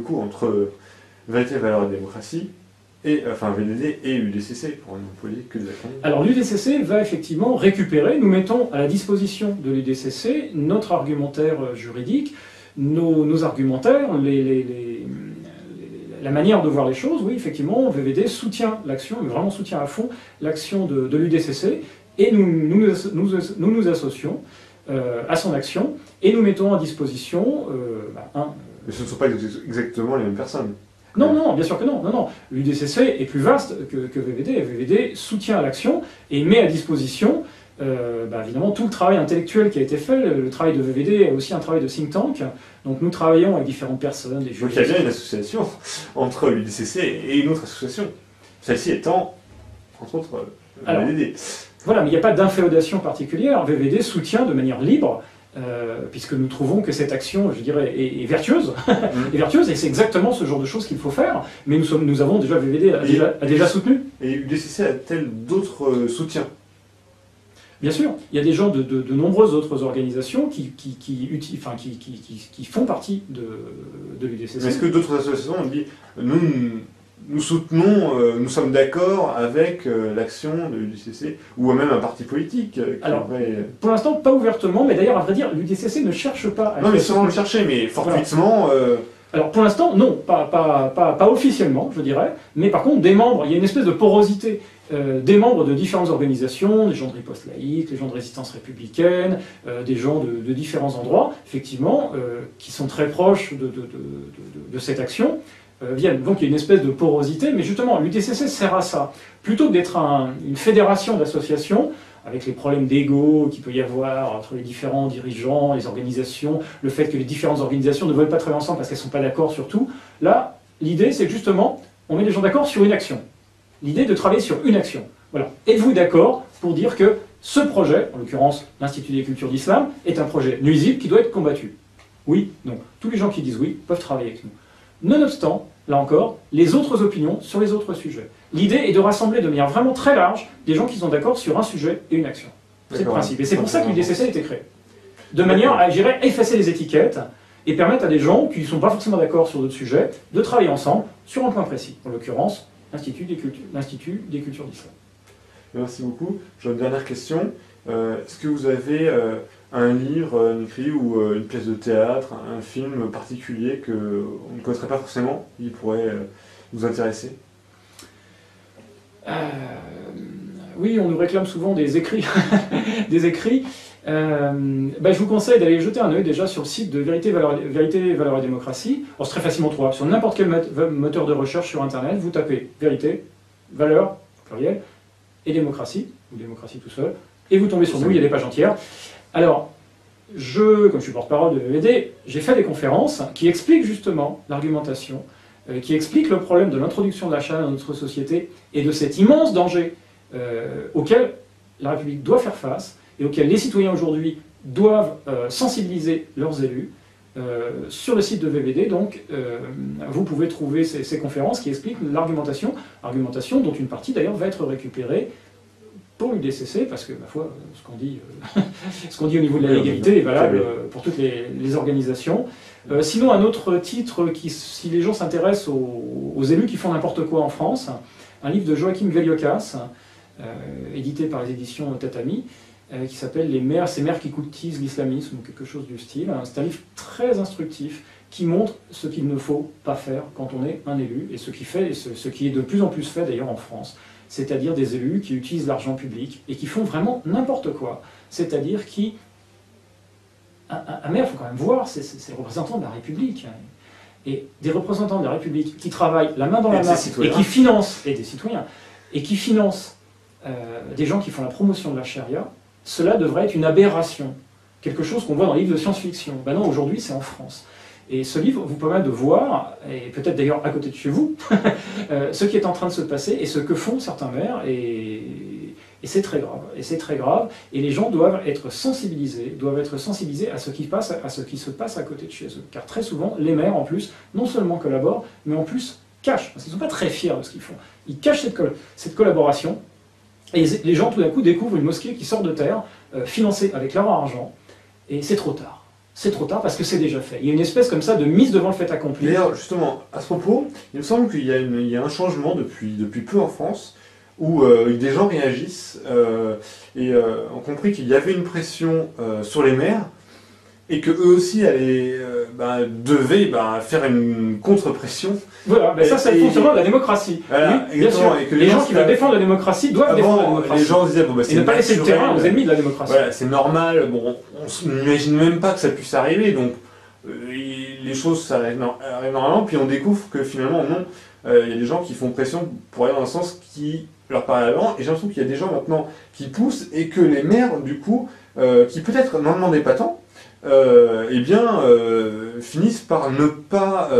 coup entre Vérité, Valeurs et Démocratie, et, enfin VDD et UDCC, pour n'employer que des acronymes. Alors l'UDCC va effectivement récupérer, nous mettons à la disposition de l'UDCC notre argumentaire juridique, nos argumentaires, la manière de voir les choses. Oui, effectivement, VVD soutient l'action, mais vraiment soutient à fond l'action de l'UDCC, et nous associons à son action, et nous mettons à disposition Mais ce ne sont pas exactement les mêmes personnes. Non, non, bien sûr que non. Non. L'UDCC est plus vaste que VVD. VVD soutient l'action et met à disposition, évidemment, tout le travail intellectuel qui a été fait. Le travail de VVD est aussi un travail de think tank. Donc nous travaillons avec différentes personnes. Des Donc il y a bien une association entre l'UDCC et une autre association. Celle-ci étant, entre autres, VVD. Voilà, mais il n'y a pas d'inféodation particulière. VVD soutient de manière libre, puisque nous trouvons que cette action, je dirais, est vertueuse. est vertueuse, et c'est exactement ce genre de choses qu'il faut faire. Mais nous avons déjà, VVD a déjà soutenu. Et l'UDCC a-t-elle d'autres soutiens? Bien sûr, il y a des gens de nombreuses autres organisations qui font partie de l'UDCC. Est-ce que d'autres associations ont dit nous soutenons, nous sommes d'accord avec l'action de l'UDCC, ou même un parti politique Alors, pour l'instant, pas ouvertement, mais d'ailleurs, à vrai dire, l'UDCC ne cherche pas à... Non, mais sans le chercher, mais fortuitement... Voilà. Alors, pour l'instant, non, pas officiellement, je dirais, mais par contre, des membres, il y a une espèce de porosité des membres de différentes organisations, des gens de riposte laïque, des gens de résistance républicaine, des gens de différents endroits, effectivement, qui sont très proches de cette action, viennent. Donc il y a une espèce de porosité, mais justement l'UDCC sert à ça. Plutôt que d'être une fédération d'associations, avec les problèmes d'ego qu'il peut y avoir entre les différents dirigeants, les organisations, le fait que les différentes organisations ne veulent pas travailler ensemble parce qu'elles ne sont pas d'accord sur tout, là, l'idée c'est que justement, on met les gens d'accord sur une action. L'idée de travailler sur une action. Voilà. Êtes-vous d'accord pour dire que ce projet, en l'occurrence l'Institut des cultures d'islam, est un projet nuisible qui doit être combattu? Oui, non. Tous les gens qui disent oui peuvent travailler avec nous. Nonobstant, là encore, les autres opinions sur les autres sujets. L'idée est de rassembler de manière vraiment très large des gens qui sont d'accord sur un sujet et une action. C'est le principe. Et c'est pour ça que l'UDCC a été créé. De manière à, je dirais, effacer les étiquettes et permettre à des gens qui ne sont pas forcément d'accord sur d'autres sujets de travailler ensemble sur un point précis. En l'occurrence, l'Institut des cultures d'islam. Merci beaucoup. J'ai une dernière question. Est-ce que vous avez un livre, un écrit ou une pièce de théâtre, un film particulier qu'on ne connaîtrait pas forcément, qui pourrait vous intéresser? Oui, on nous réclame souvent des écrits. des écrits. Je vous conseille d'aller jeter un œil déjà sur le site de Vérité, Valeurs et Démocratie. Alors, c'est très facilement trouvable. Sur n'importe quel moteur de recherche sur Internet, vous tapez Vérité, Valeurs, pluriel, et Démocratie, ou Démocratie tout seul, et vous tombez sur nous, il y a des pages entières. Alors, comme je suis porte-parole de VVD, j'ai fait des conférences qui expliquent justement l'argumentation, qui expliquent le problème de l'introduction de la charia dans notre société et de cet immense danger auquel la République doit faire face et auquel les citoyens aujourd'hui doivent sensibiliser leurs élus. Sur le site de VVD, donc, vous pouvez trouver ces conférences qui expliquent l'argumentation, dont une partie d'ailleurs va être récupérée pour l'UDCC, parce que, ma foi, ce qu'on dit au niveau de la légalité est valable pour toutes les organisations. Sinon, un autre titre, si les gens s'intéressent aux élus qui font n'importe quoi en France, un livre de Joachim Veliokas, édité par les éditions Tatami, qui s'appelle Ces mères qui courtisent l'islamisme, ou quelque chose du style. C'est un livre très instructif qui montre ce qu'il ne faut pas faire quand on est un élu, et ce qui est de plus en plus fait d'ailleurs en France, c'est-à-dire des élus qui utilisent l'argent public et qui font vraiment n'importe quoi. C'est-à-dire un maire, il faut quand même voir, c'est le représentant de la République. Et des représentants de la République qui travaillent la main dans la main et qui financent, et des citoyens, et qui financent des gens qui font la promotion de la charia, cela devrait être une aberration. Quelque chose qu'on voit dans les livres de science-fiction. Ben non, aujourd'hui, c'est en France. Et ce livre vous permet de voir, et peut-être d'ailleurs à côté de chez vous, ce qui est en train de se passer et ce que font certains maires, et c'est très grave. Et c'est très grave, et les gens doivent être sensibilisés à ce qui se passe à côté de chez eux. Car très souvent, les maires, en plus, non seulement collaborent, mais en plus cachent, parce qu'ils ne sont pas très fiers de ce qu'ils font. Ils cachent cette collaboration, et les gens, tout d'un coup, découvrent une mosquée qui sort de terre, financée avec leur argent, et c'est trop tard. c'est trop tard parce que c'est déjà fait. Il y a une espèce comme ça de mise devant le fait accompli. D'ailleurs, justement, à ce propos, il me semble qu'il y a un changement depuis peu en France, où des gens réagissent et ont compris qu'il y avait une pression sur les maires, et que eux aussi devaient faire une contre-pression. Voilà, ben ça c'est le fonctionnement de la démdémocratie. Voilà, oui, bien sûr. et que les gens qui veulent défendre la démocratie doivent défendre la démocratie. Les gens disaient, et ne pas laisser le terrain aux ennemis de la démocratie. Voilà, c'est normal, bon, on n'imagine même pas que ça puisse arriver, donc les choses s'arrêtent normalement, puis on découvre que finalement, non, il y a des gens qui font pression pour aller dans un sens qui leur paraît avant, et j'ai l'impression qu'il y a des gens maintenant qui poussent, et que les maires, du coup, qui peut-être n'en demandaient pas tant, finissent par ne pas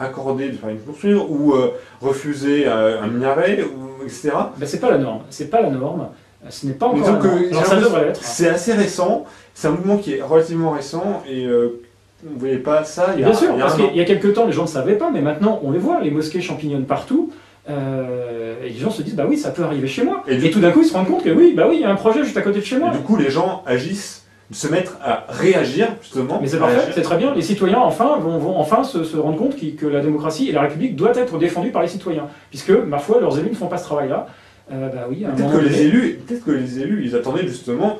accorder de permis de construire ou refuser un minaret, etc. Ben, c'est pas la norme. C'est pas la norme. Ce n'est pas encore la norme. Alors, ça devrait l'être. C'est assez récent. C'est un mouvement qui est relativement récent et vous ne voyez pas ça il y a, bien sûr, il y a parce un an. qu'il y a quelques temps, les gens ne savaient pas, mais maintenant, on les voit. Les mosquées champignonnent partout. Et les gens se disent, bah oui, ça peut arriver chez moi. Et tout d'un coup, ils se rendent compte que oui, il y a un projet juste à côté de chez moi. Et du coup, les gens agissent, se mettre à réagir, justement. Mais c'est parfait, c'est très bien. Les citoyens, enfin, vont enfin se rendre compte que la démocratie et la République doivent être défendues par les citoyens. Puisque, parfois, leurs élus ne font pas ce travail-là. Peut-être que les élus, ils attendaient justement...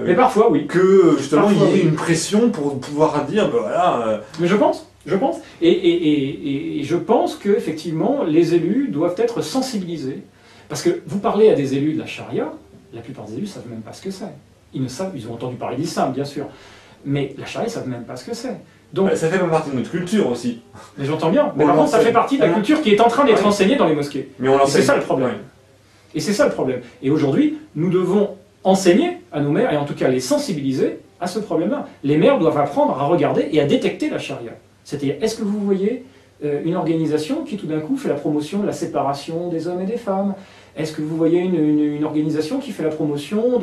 mais parfois, oui. Que, justement, parfois, il y ait une pression pour pouvoir dire, Mais je pense. Et je pense qu'effectivement, les élus doivent être sensibilisés. Parce que vous parlez à des élus de la charia, la plupart des élus ne savent même pas ce que c'est. Ils ont entendu parler d'islam, bien sûr. Mais la charia, ils ne savent même pas ce que c'est. Donc, ça fait pas partie de notre culture aussi. Mais j'entends bien. Mais par contre, ça fait partie de la culture qui est en train d'être enseignée dans les mosquées. Mais et c'est ça le problème. Et c'est ça le problème. Et aujourd'hui, nous devons enseigner à nos maires, et en tout cas les sensibiliser à ce problème-là. Les maires doivent apprendre à regarder et à détecter la charia. C'est-à-dire, est-ce que vous voyez une organisation qui tout d'un coup fait la promotion de la séparation des hommes et des femmes? Est-ce que vous voyez une organisation qui fait la promotion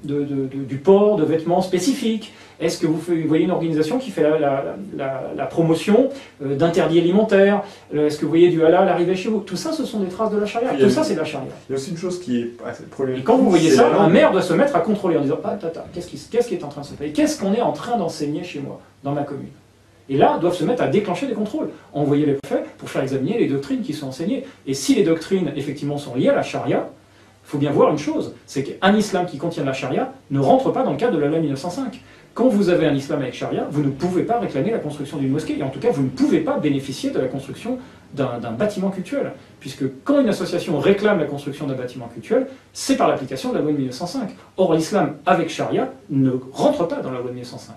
du port de vêtements spécifiques? Est-ce que vous voyez une organisation qui fait la promotion d'interdits alimentaires? Est-ce que vous voyez du halal arriver chez vous? Tout ça, ce sont des traces de la charia. Tout ça, c'est de la charia. Il y a aussi une chose qui est assez problématique. Et quand vous voyez ça, un maire doit se mettre à contrôler en disant « Ah, qu'est-ce qui est en train de se passer? Qu'est-ce qu'on est en train d'enseigner chez moi, dans ma commune ?» Et là, doivent se mettre à déclencher des contrôles, envoyer les préfets pour faire examiner les doctrines qui sont enseignées. Et si les doctrines, effectivement, sont liées à la charia, il faut bien voir une chose, c'est qu'un islam qui contient la charia ne rentre pas dans le cadre de la loi 1905. Quand vous avez un islam avec charia, vous ne pouvez pas réclamer la construction d'une mosquée, et en tout cas, vous ne pouvez pas bénéficier de la construction d'un bâtiment cultuel. Puisque quand une association réclame la construction d'un bâtiment cultuel, c'est par l'application de la loi 1905. Or, l'islam avec charia ne rentre pas dans la loi 1905.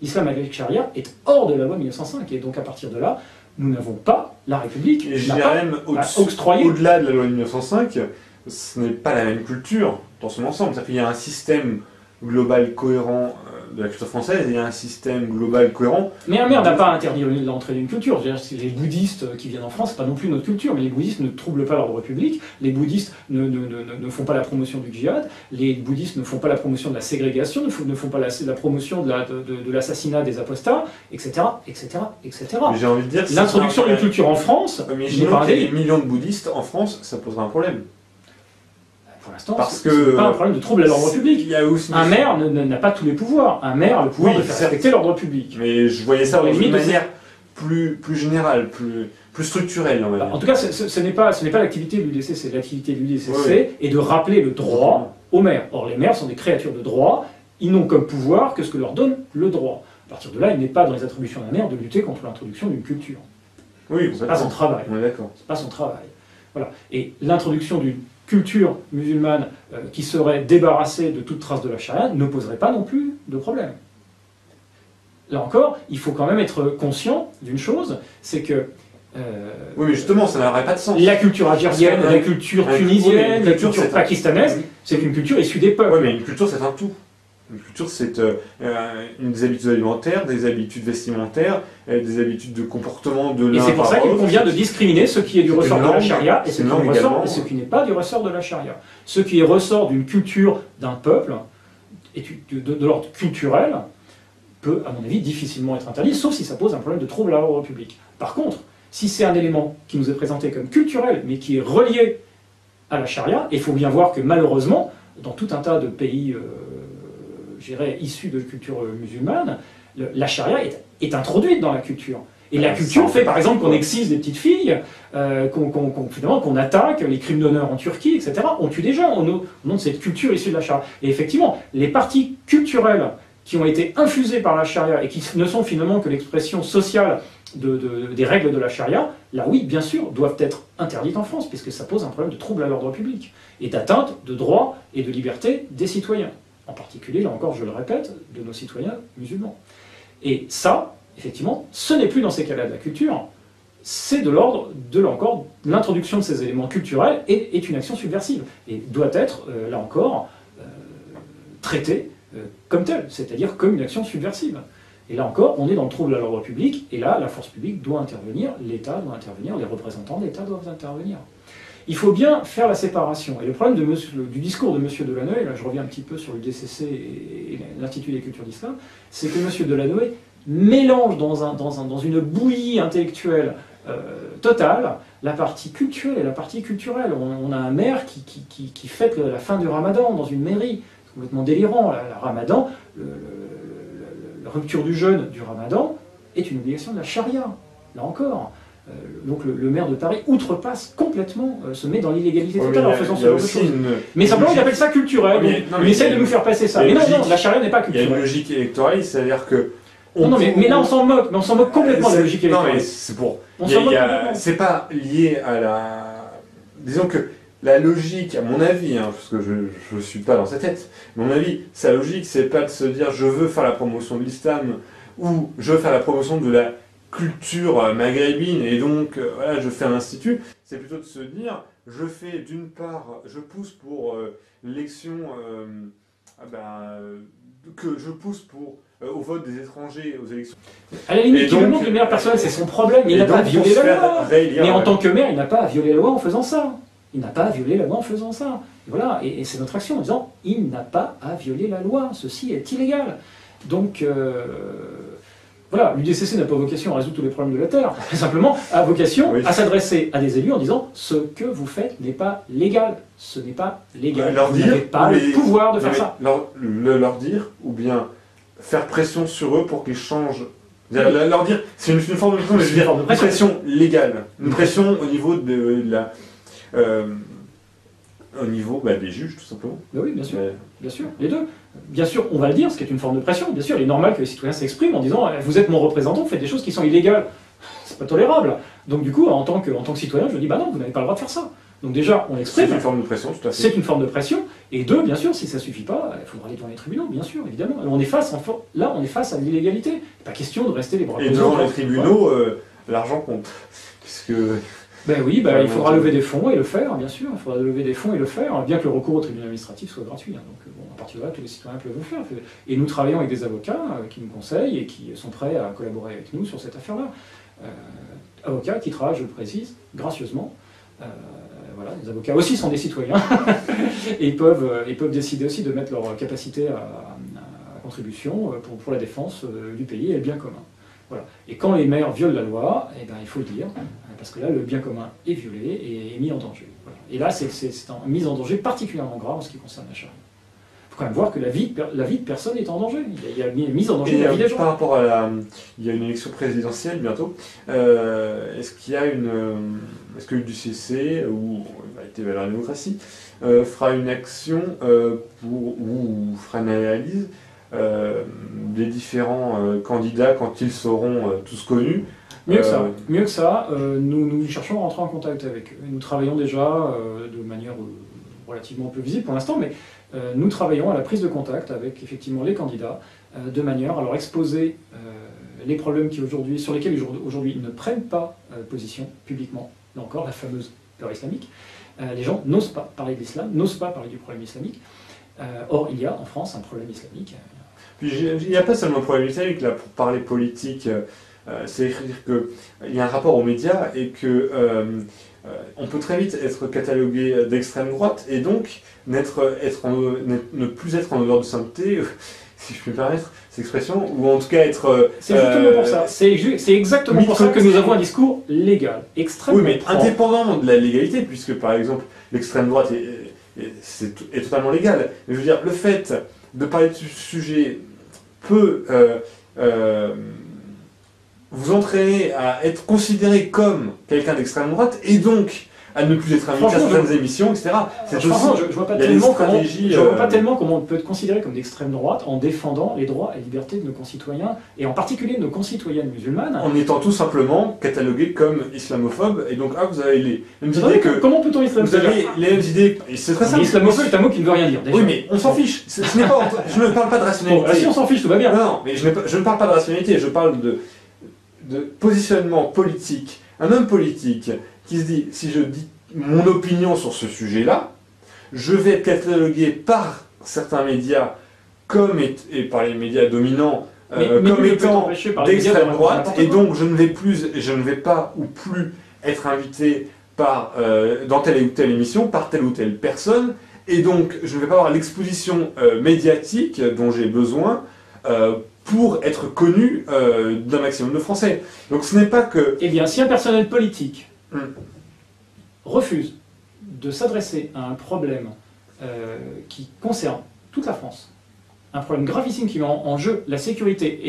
L'islam avec charia est hors de la loi 1905, et donc à partir de là, nous n'avons pas, la République n'a pas même octroyé... Au-delà de la loi 1905, ce n'est pas la même culture dans son ensemble. C'est-à-dire qu'il y a un système global cohérent de la culture française, et il y a un système global cohérent... Mais un maire n'a pas à interdire l'entrée d'une culture. Je veux dire, les bouddhistes qui viennent en France, c'est pas non plus notre culture, mais les bouddhistes ne troublent pas l'ordre public, les bouddhistes ne font pas la promotion du djihad, les bouddhistes ne font pas la promotion de la ségrégation, ne font pas la promotion de l'assassinat des apostats, etc., etc., etc. Mais j'ai envie de dire... L'introduction d'une culture en France... Mais imaginons qu'il y ait des millions de bouddhistes en France, ça posera un problème. Pour l'instant, c'est pas un problème de trouble à l'ordre public. Il y a aussi un maire n'a pas tous les pouvoirs. Un maire a le pouvoir de faire respecter l'ordre public. Mais je voyais ça d'une manière plus générale, plus structurelle. En tout cas, ce n'est pas l'activité de l'UDC, c'est l'activité de l'UDCC et de rappeler le droit aux maires. Or, les maires sont des créatures de droit, ils n'ont comme pouvoir que ce que leur donne le droit. À partir de là, il n'est pas dans les attributions d'un maire de lutter contre l'introduction d'une culture. Oui, c'est pas son travail. On est d'accord. C'est pas son travail. Voilà. Et l'introduction d'une culture musulmane qui serait débarrassée de toute trace de la charia ne poserait pas non plus de problème. Là encore, il faut quand même être conscient d'une chose, c'est que... oui, mais justement, ça n'aurait pas de sens. La culture algérienne, la culture tunisienne, la culture pakistanaise, c'est une culture issue des peuples. Oui, mais une culture, c'est un tout. Une culture, c'est des habitudes alimentaires, des habitudes vestimentaires, des habitudes de comportement de l'un. Et c'est pour ça qu'il convient de discriminer ce qui est du ressort de la charia et ce qui n'est pas du ressort de la charia. Ce qui est ressort d'une culture d'un peuple, et de l'ordre culturel, peut, à mon avis, difficilement être interdit, sauf si ça pose un problème de trouble à l'ordre public. Par contre, si c'est un élément qui nous est présenté comme culturel, mais qui est relié à la charia, il faut bien voir que malheureusement, dans tout un tas de pays je dirais, issus de culture musulmane, la charia est introduite dans la culture. Et la culture fait par exemple qu'on excise des petites filles, qu'on attaque, les crimes d'honneur en Turquie, etc. On tue des gens au nom de cette culture issue de la charia. Et effectivement, les parties culturelles qui ont été infusées par la charia et qui ne sont finalement que l'expression sociale des règles de la charia, là oui, bien sûr, doivent être interdites en France, puisque ça pose un problème de trouble à l'ordre public et d'atteinte de droits et de libertés des citoyens. En particulier, là encore, je le répète, de nos citoyens musulmans. Et ça, effectivement, ce n'est plus dans ces cas-là de la culture, c'est de l'ordre de, là encore, l'introduction de ces éléments culturels est une action subversive et doit être, là encore, traitée comme telle, c'est-à-dire comme une action subversive. Et là encore, on est dans le trouble à l'ordre public, et là, la force publique doit intervenir, l'État doit intervenir, les représentants de l'État doivent intervenir. Il faut bien faire la séparation. Et le problème du discours de M. Delanoë, là je reviens un petit peu sur le DCC et l'Institut des cultures d'islam, c'est que M. Delanoë mélange dans une bouillie intellectuelle totale la partie culturelle et la partie culturelle. On a un maire qui fête la fin du ramadan dans une mairie, c'est complètement délirant. Le ramadan, la rupture du jeûne du ramadan est une obligation de la charia, là encore. Donc le maire de Paris outrepasse complètement, se met dans l'illégalité totale en faisant ce genre de choses. Mais simplement, il appelle ça culturel. Il essaie de nous faire passer ça. Mais non, la charia n'est pas culturelle. Il y a une logique électorale, c'est-à-dire que... mais là on s'en moque, mais on s'en moque complètement de la logique électorale. Non, mais c'est pour... C'est pas lié à la... Disons que la logique, à mon avis, parce que je ne suis pas dans sa tête, à mon avis, sa logique, c'est pas de se dire je veux faire la promotion de l'islam ou je veux faire la promotion de la culture maghrébine et donc voilà, je fais un institut. C'est plutôt de se dire je fais d'une part, je pousse pour l'élection, que je pousse pour au vote des étrangers aux élections. À la limite, le nom du maire personnel, c'est son problème, il n'a pas à violer la loi. Mais en tant que maire, il n'a pas à violer la loi en faisant ça. Il n'a pas à violer la loi en faisant ça. Et voilà, et c'est notre action en disant il n'a pas à violer la loi, ceci est illégal. Donc voilà, l'UDCC n'a pas vocation à résoudre tous les problèmes de la Terre, simplement a vocation à s'adresser à des élus en disant ce que vous faites n'est pas légal, ce n'est pas légal, vous n'avez pas le pouvoir de faire ça. Leur dire, ou bien faire pression sur eux pour qu'ils changent. Leur dire, c'est une forme de pression légale, une pression au niveau de la... au niveau des juges, tout simplement. Oui, bien sûr, bien sûr, les deux. Bien sûr, on va le dire, ce qui est une forme de pression. Bien sûr, il est normal que les citoyens s'expriment en disant « vous êtes mon représentant, vous faites des choses qui sont illégales ». C'est pas tolérable. Donc du coup, en tant que citoyen, je dis « bah non, vous n'avez pas le droit de faire ça ». Donc déjà, on l'exprime. C'est une forme de pression, tout à fait. C'est une forme de pression. Et deux, bien sûr, si ça ne suffit pas, il faudra aller devant les tribunaux, bien sûr, évidemment. Alors, on est face à l'illégalité. Il n'est pas question de rester les bras croisés. Et devant les tribunaux, l'argent compte. Puisque... Ben oui, il faudra lever des fonds et le faire, bien sûr. Il faudra lever des fonds et le faire, bien que le recours au tribunal administratif soit gratuit. Donc bon, à partir de là, tous les citoyens peuvent le faire. Et nous travaillons avec des avocats qui nous conseillent et qui sont prêts à collaborer avec nous sur cette affaire-là. Avocats qui travaillent, je le précise, gracieusement. Voilà, les avocats aussi sont des citoyens et ils peuvent décider aussi de mettre leur capacité à contribution pour la défense du pays et le bien commun. Voilà. Et quand les maires violent la loi, il faut le dire, parce que là, le bien commun est violé et est mis en danger. Voilà. Et là, c'est une mise en danger particulièrement grave en ce qui concerne la charia. Il faut quand même voir que la vie de personne est en danger. Il y a une mise en danger de la vie des gens. Par rapport à il y a une élection présidentielle bientôt. Est-ce que l'UDCC, ou Égalité Valeurs et Démocratie, fera une action ou fera une analyse des différents candidats quand ils seront tous connus? Mieux que ça, nous cherchons à rentrer en contact avec eux. Nous travaillons déjà de manière relativement peu visible pour l'instant, mais nous travaillons à la prise de contact avec effectivement les candidats de manière à leur exposer les problèmes sur lesquels aujourd'hui ils ne prennent pas position publiquement. Là encore, la fameuse peur islamique. Les gens n'osent pas parler de l'islam, n'osent pas parler du problème islamique. Or, il y a en France un problème islamique. Puis il n'y a pas seulement un problème islamique là pour parler politique. C'est-à-dire qu'il y a un rapport aux médias et que on peut très vite être catalogué d'extrême droite et donc ne plus être en odeur de sainteté, si je puis me permettre cette expression, ou en tout cas être... C'est justement pour ça. C'est exactement pour ça que nous avons un discours légal, extrêmement Oui, mais indépendamment de la légalité, puisque par exemple l'extrême droite est totalement légale. Mais je veux dire, le fait de parler de ce sujet peut vous entraîner à être considéré comme quelqu'un d'extrême droite et donc à ne plus être invité à certaines émissions, etc. Franchement, je vois pas tellement comment on peut être considéré comme d'extrême droite en défendant les droits et libertés de nos concitoyens, et en particulier de nos concitoyennes musulmanes. En étant tout simplement catalogué comme islamophobe, et donc vous avez les mêmes idées que... Comment peut-on islamophobe? Vous avez les mêmes idées, et c'est très simple. Islamophobe est un mot qui ne veut rien dire, déjà. Oui, mais on s'en fiche. Je ne parle pas de rationalité. Bon, si on s'en fiche, tout va bien. Non, mais je ne parle pas de rationalité, je parle de positionnement politique. Un homme politique qui se dit, si je dis mon opinion sur ce sujet-là, je vais être catalogué par certains médias comme et par les médias dominants comme étant d'extrême droite, et donc je ne vais pas ou plus être invité dans telle ou telle émission par telle ou telle personne, et donc je ne vais pas avoir l'exposition médiatique dont j'ai besoin pour être connu d'un maximum de Français. Donc ce n'est pas que... Eh bien, si un personnel politique refuse de s'adresser à un problème qui concerne toute la France, un problème gravissime qui met en jeu la sécurité,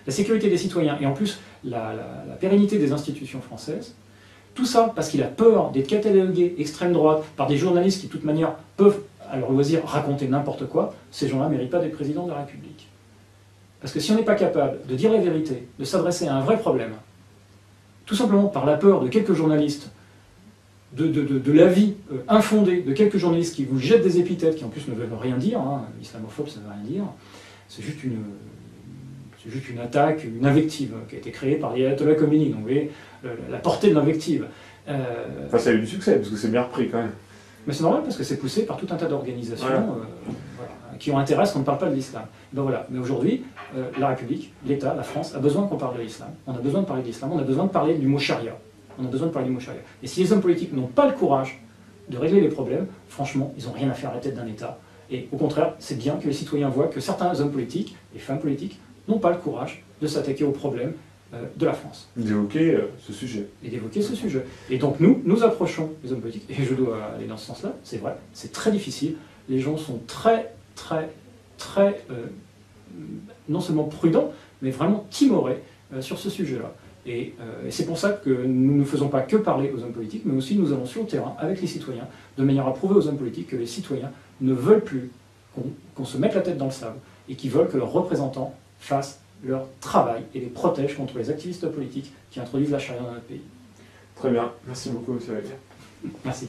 la sécurité des citoyens, et en plus la pérennité des institutions françaises, tout ça parce qu'il a peur d'être catalogué extrême droite par des journalistes qui de toute manière peuvent à leur loisir raconter n'importe quoi, ces gens-là ne méritent pas d'être président de la République. Parce que si on n'est pas capable de dire la vérité, de s'adresser à un vrai problème, tout simplement par la peur de quelques journalistes, de l'avis infondé de quelques journalistes qui vous jettent des épithètes qui en plus ne veulent rien dire, hein, islamophobe ça ne veut rien dire, c'est juste une attaque, une invective qui a été créée par les ayatollahs Khomeini, donc vous voyez la portée de l'invective. Enfin ça a eu du succès, parce que c'est bien repris quand même. Mais c'est normal parce que c'est poussé par tout un tas d'organisations qui ont intérêt à ce qu'on ne parle pas de l'islam. Ben voilà. Mais aujourd'hui, la République, l'État, la France a besoin qu'on parle de l'islam. On a besoin de parler de l'islam, on a besoin de parler du mot charia. On a besoin de parler du mot charia. Et si les hommes politiques n'ont pas le courage de régler les problèmes, franchement, ils n'ont rien à faire à la tête d'un État. Et au contraire, c'est bien que les citoyens voient que certains hommes politiques et femmes politiques n'ont pas le courage de s'attaquer aux problèmes de la France. D'évoquer ce sujet. Et d'évoquer ce sujet. Et donc nous approchons les hommes politiques, et je dois aller dans ce sens-là, c'est vrai, c'est très difficile. Les gens sont très, non seulement prudents, mais vraiment timorés sur ce sujet-là. Et c'est pour ça que nous ne faisons pas que parler aux hommes politiques, mais aussi nous allons sur le terrain avec les citoyens, de manière à prouver aux hommes politiques que les citoyens ne veulent plus qu'on se mette la tête dans le sable, et qu'ils veulent que leurs représentants fassent leur travail et les protègent contre les activistes politiques qui introduisent la charia dans notre pays. Très bien, merci beaucoup, M. Weber. Merci.